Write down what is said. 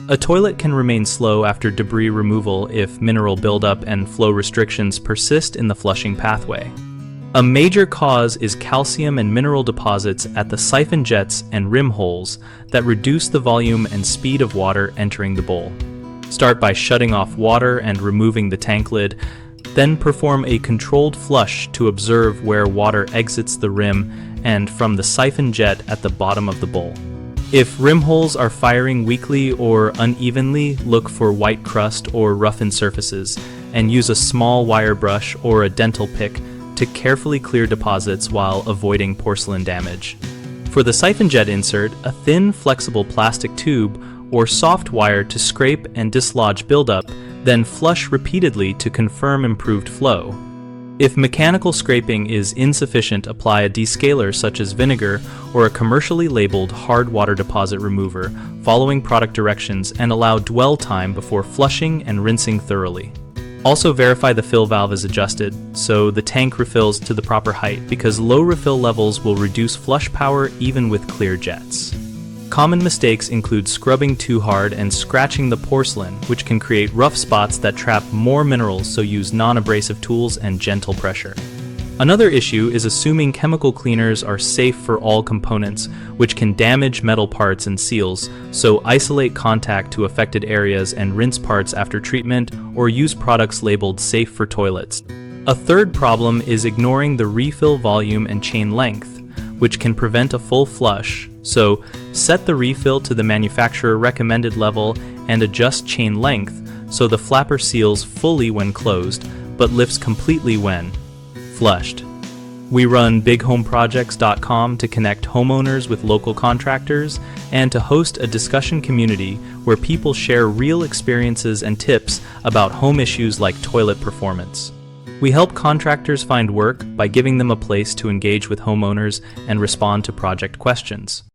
A toilet can remain slow after debris removal if mineral buildup and flow restrictions persist in the flushing pathway. A major cause is calcium and mineral deposits at the siphon jets and rim holes that reduce the volume and speed of water entering the bowl. Start by shutting off water and removing the tank lid, then perform a controlled flush to observe where water exits the rim and from the siphon jet at the bottom of the bowl. If rim holes are firing weakly or unevenly, look for white crust or roughened surfaces and use a small wire brush or a dental pick to carefully clear deposits while avoiding porcelain damage. For the siphon jet insert, a thin, flexible plastic tube or soft wire to scrape and dislodge buildup, then flush repeatedly to confirm improved flow. If mechanical scraping is insufficient, apply a descaler such as Vinegar or a commercially labeled hard water deposit remover, following product directions, and allow dwell time before flushing and rinsing thoroughly. Also verify the fill valve is adjusted so the tank refills to the proper height, because low refill levels will reduce flush power even with clear jets. Common mistakes include scrubbing too hard and scratching the porcelain, which can create rough spots that trap more minerals, so use non-abrasive tools and gentle pressure. Another issue is assuming chemical cleaners are safe for all components, which can damage metal parts and seals, so isolate contact to affected areas and rinse parts after treatment, or use products labeled safe for toilets. A third problem is ignoring the refill volume and chain length, which can prevent a full flush, so set the refill to the manufacturer recommended level and adjust chain length so the flapper seals fully when closed, but lifts completely when flushed. We run bighomeprojects.com to connect homeowners with local contractors and to host a discussion community where people share real experiences and tips about home issues like toilet performance. We help contractors find work by giving them a place to engage with homeowners and respond to project questions.